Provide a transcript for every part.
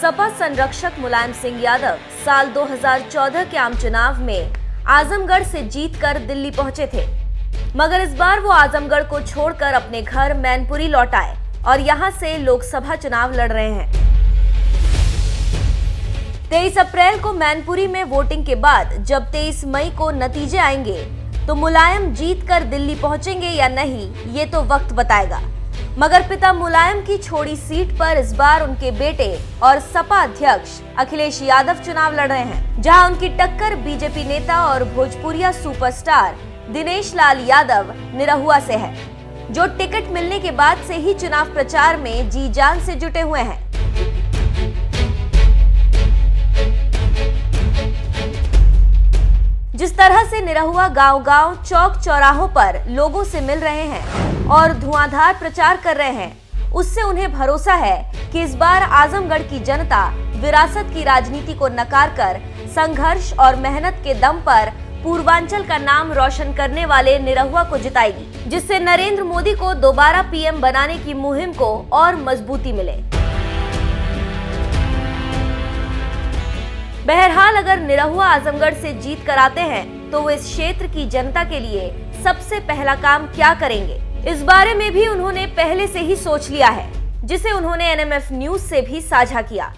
सपा संरक्षक मुलायम सिंह यादव साल 2014 के आम चुनाव में आजमगढ़ से जीतकर दिल्ली पहुंचे थे, मगर इस बार वो आजमगढ़ को छोड़कर अपने घर मैनपुरी लौट आए और यहां से लोकसभा चुनाव लड़ रहे हैं। 23 अप्रैल को मैनपुरी में वोटिंग के बाद जब 23 मई को नतीजे आएंगे तो मुलायम जीतकर दिल्ली पहुंचेंगे या नहीं, ये तो वक्त बताएगा। मगर पिता मुलायम की छोड़ी सीट पर इस बार उनके बेटे और सपा अध्यक्ष अखिलेश यादव चुनाव लड़ रहे हैं, जहां उनकी टक्कर बीजेपी नेता और भोजपुरिया सुपरस्टार दिनेश लाल यादव निरहुआ से है, जो टिकट मिलने के बाद से ही चुनाव प्रचार में जी जान से जुटे हुए हैं। जिस तरह से निरहुआ गांव-गांव, चौक चौराहों पर लोगों से मिल रहे हैं और धुआंधार प्रचार कर रहे हैं, उससे उन्हें भरोसा है कि इस बार आजमगढ़ की जनता विरासत की राजनीति को नकार कर संघर्ष और मेहनत के दम पर पूर्वांचल का नाम रोशन करने वाले निरहुआ को जिताएगी, जिससे नरेंद्र मोदी को दोबारा पीएम बनाने की मुहिम को और मजबूती मिले। बहरहाल अगर निरहुआ आजमगढ़ से जीत कर आते हैं तो वो इस क्षेत्र की जनता के लिए सबसे पहला काम क्या करेंगे, इस बारे में भी उन्होंने पहले से ही सोच लिया है, जिसे उन्होंने एनएमएफ न्यूज से भी साझा किया।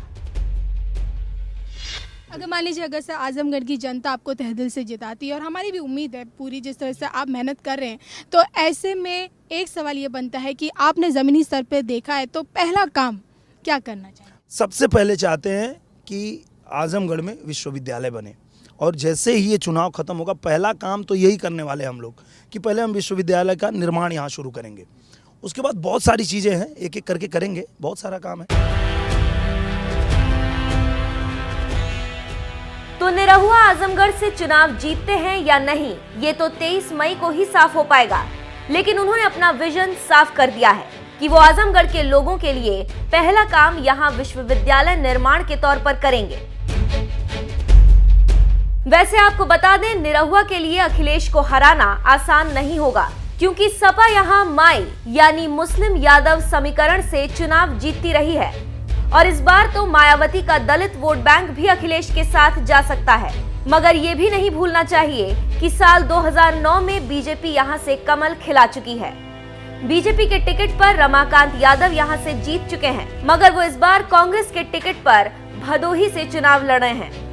अगर मान लीजिए अगर से आजमगढ़ की जनता आपको तहे दिल से जिताती है और हमारी भी उम्मीद है पूरी, जिस तरह से आप मेहनत कर रहे हैं, तो ऐसे में एक सवाल ये बनता है कि आपने ज़मीनी स्तर पर देखा है तो पहला काम क्या करना चाहिए? सबसे पहले चाहते हैं कि आजमगढ़ में विश्वविद्यालय बने, और जैसे ही ये चुनाव खत्म होगा पहला काम तो यही करने वाले हम लोग कि पहले हम विश्वविद्यालय का निर्माण यहाँ शुरू करेंगे। उसके बाद बहुत सारी चीज़ें हैं, एक एक करके करेंगे, बहुत सारा काम है। तो निरहुआ आजमगढ़ से चुनाव जीतते हैं या नहीं, ये तो 23 मई को ही साफ हो पाएगा, लेकिन उन्होंने अपना विजन साफ कर दिया है कि वो आजमगढ़ के लोगों के लिए पहला काम यहाँ विश्वविद्यालय निर्माण के तौर पर करेंगे। वैसे आपको बता दें, निरहुआ के लिए अखिलेश को हराना आसान नहीं होगा, क्योंकि सपा यहाँ माई यानी मुस्लिम यादव समीकरण से चुनाव जीतती रही है, और इस बार तो मायावती का दलित वोट बैंक भी अखिलेश के साथ जा सकता है। मगर ये भी नहीं भूलना चाहिए कि साल 2009 में बीजेपी यहाँ से कमल खिला चुकी है। बीजेपी के टिकट पर रमाकांत यादव यहाँ से जीत चुके हैं, मगर वो इस बार कांग्रेस के टिकट पर भदोही से चुनाव लड़ रहे हैं।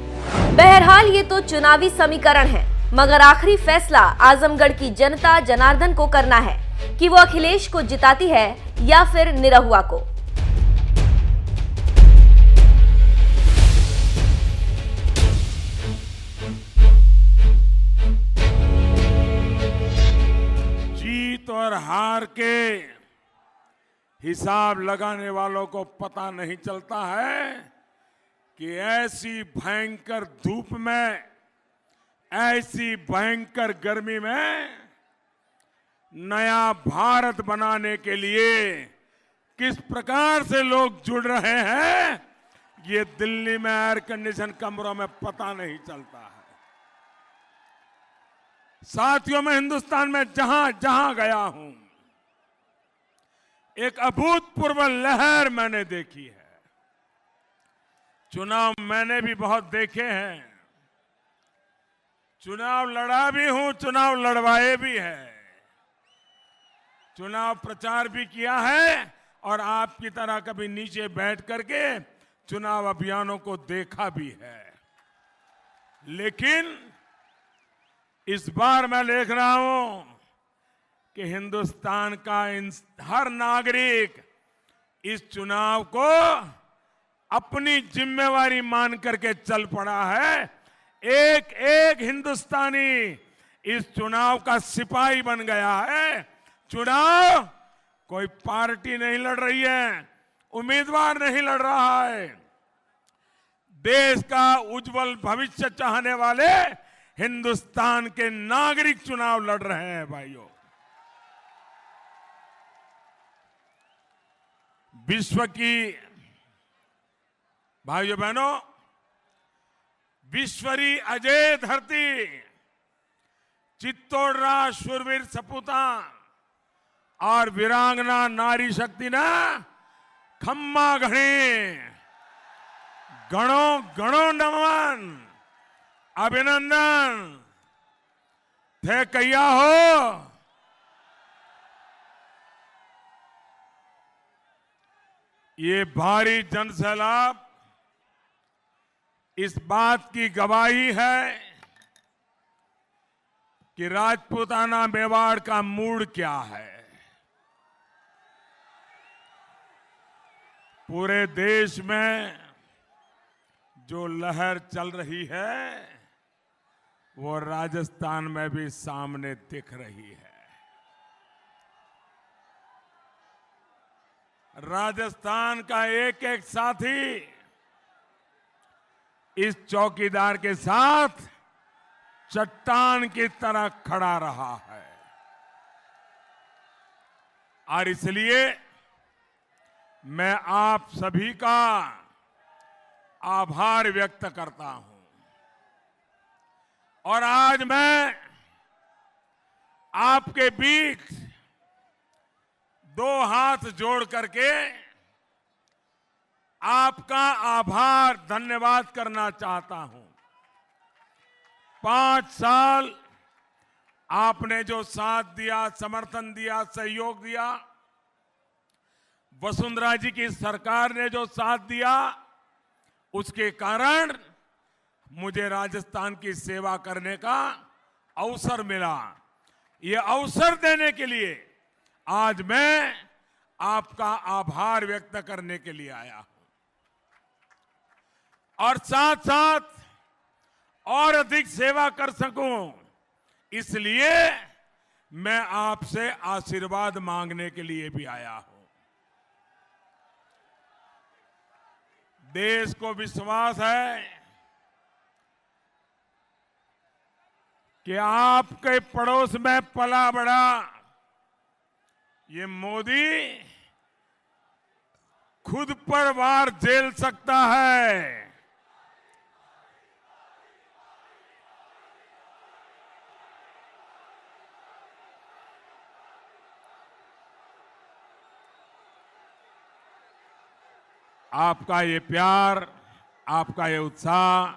बहरहाल ये तो चुनावी समीकरण है, मगर आखिरी फैसला आजमगढ़ की जनता जनार्दन को करना है कि वो अखिलेश को जिताती है या फिर निरहुआ को। जीत और हार के हिसाब लगाने वालों को पता नहीं चलता है कि ऐसी भयंकर धूप में, ऐसी भयंकर गर्मी में नया भारत बनाने के लिए किस प्रकार से लोग जुड़ रहे हैं, ये दिल्ली में एयर कंडीशन कमरों में पता नहीं चलता है। साथियों, मैं हिंदुस्तान में जहां जहां गया हूं, एक अभूतपूर्व लहर मैंने देखी है। चुनाव मैंने भी बहुत देखे हैं, चुनाव लड़ा भी हूं, चुनाव लड़वाए भी है, चुनाव प्रचार भी किया है, और आपकी तरह कभी नीचे बैठ करके चुनाव अभियानों को देखा भी है। लेकिन इस बार मैं देख रहा हूं कि हिंदुस्तान का हर नागरिक इस चुनाव को अपनी जिम्मेवारी मान करके चल पड़ा है। एक एक हिंदुस्तानी इस चुनाव का सिपाही बन गया है। चुनाव कोई पार्टी नहीं लड़ रही है, उम्मीदवार नहीं लड़ रहा है, देश का उज्जवल भविष्य चाहने वाले हिंदुस्तान के नागरिक चुनाव लड़ रहे हैं। भाइयों, विश्व की, भाइयों बहनों, विश्वरी अजय धरती चित्तौड़रा शूरवीर सपूता और वीरांगना नारी शक्ति ने खम्मा घणी गणों गणों नमन, अभिनंदन। थे कैया हो। ये भारी जनसैलाब इस बात की गवाही है कि राजपूताना मेवाड़ का मूड क्या है। पूरे देश में जो लहर चल रही है वो राजस्थान में भी सामने दिख रही है। राजस्थान का एक एक साथी इस चौकीदार के साथ चट्टान की तरह खड़ा रहा है और इसलिए मैं आप सभी का आभार व्यक्त करता हूं। और आज मैं आपके बीच दो हाथ जोड़ करके आपका आभार धन्यवाद करना चाहता हूं। 5 साल आपने जो साथ दिया, समर्थन दिया, सहयोग दिया, वसुंधरा जी की सरकार ने जो साथ दिया, उसके कारण मुझे राजस्थान की सेवा करने का अवसर मिला। ये अवसर देने के लिए आज मैं आपका आभार व्यक्त करने के लिए आया हूं और साथ साथ और अधिक सेवा कर सकूं, इसलिए मैं आपसे आशीर्वाद मांगने के लिए भी आया हूं। देश को विश्वास है कि आपके पड़ोस में पला बड़ा ये मोदी खुद पर वार झेल सकता है। आपका ये प्यार, आपका ये उत्साह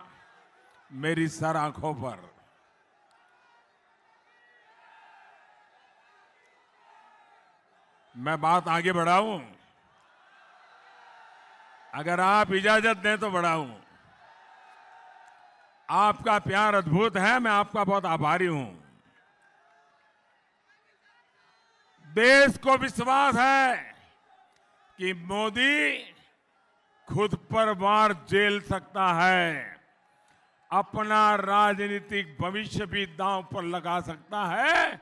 मेरी सर आंखों पर। मैं बात आगे बढ़ाऊं, अगर आप इजाजत दें तो बढ़ाऊं। आपका प्यार अद्भुत है, मैं आपका बहुत आभारी हूं। देश को विश्वास है कि मोदी खुद पर वार झेल सकता है, अपना राजनीतिक भविष्य भी दांव पर लगा सकता है,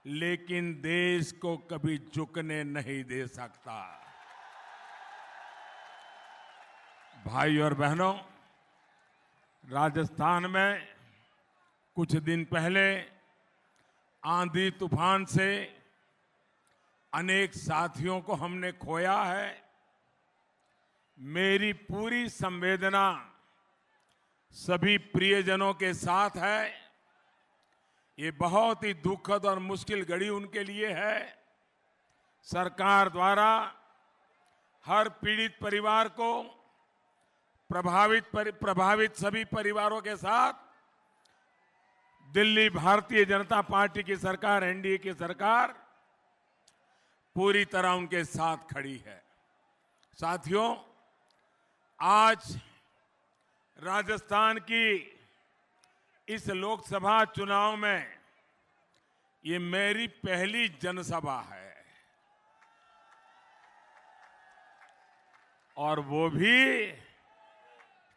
लेकिन देश को कभी झुकने नहीं दे सकता। भाई और बहनों, राजस्थान में कुछ दिन पहले आंधी तूफान से अनेक साथियों को हमने खोया है। मेरी पूरी संवेदना सभी प्रियजनों के साथ है। ये बहुत ही दुखद और मुश्किल घड़ी उनके लिए है। सरकार द्वारा हर पीड़ित परिवार को प्रभावित सभी परिवारों के साथ दिल्ली भारतीय जनता पार्टी की सरकार, एनडीए की सरकार पूरी तरह उनके साथ खड़ी है। साथियों, आज राजस्थान की इस लोकसभा चुनाव में ये मेरी पहली जनसभा है और वो भी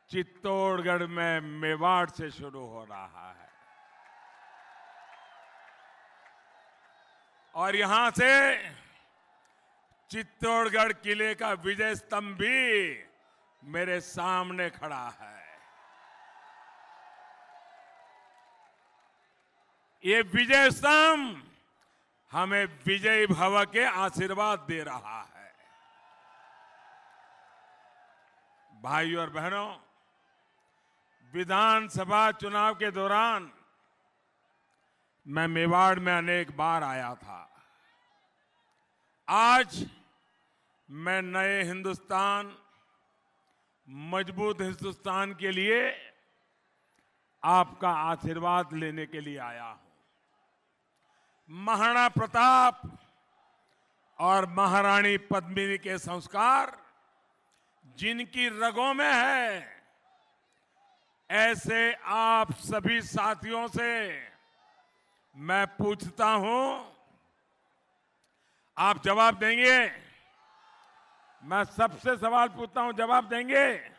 चित्तौड़गढ़ में मेवाड़ से शुरू हो रहा है। और यहां से चित्तौड़गढ़ किले का विजय स्तंभ भी मेरे सामने खड़ा है। ये विजय स्तंभ हमें विजयी भव के आशीर्वाद दे रहा है। भाइयों और बहनों, विधानसभा चुनाव के दौरान मैं मेवाड़ में अनेक बार आया था। आज मैं नए हिंदुस्तान, मजबूत हिंदुस्तान के लिए आपका आशीर्वाद लेने के लिए आया हूं। महाराणा प्रताप और महारानी पद्मिनी के संस्कार जिनकी रगों में है, ऐसे आप सभी साथियों से मैं पूछता हूं, आप जवाब देंगे? मैं सबसे सवाल पूछता हूं, जवाब देंगे?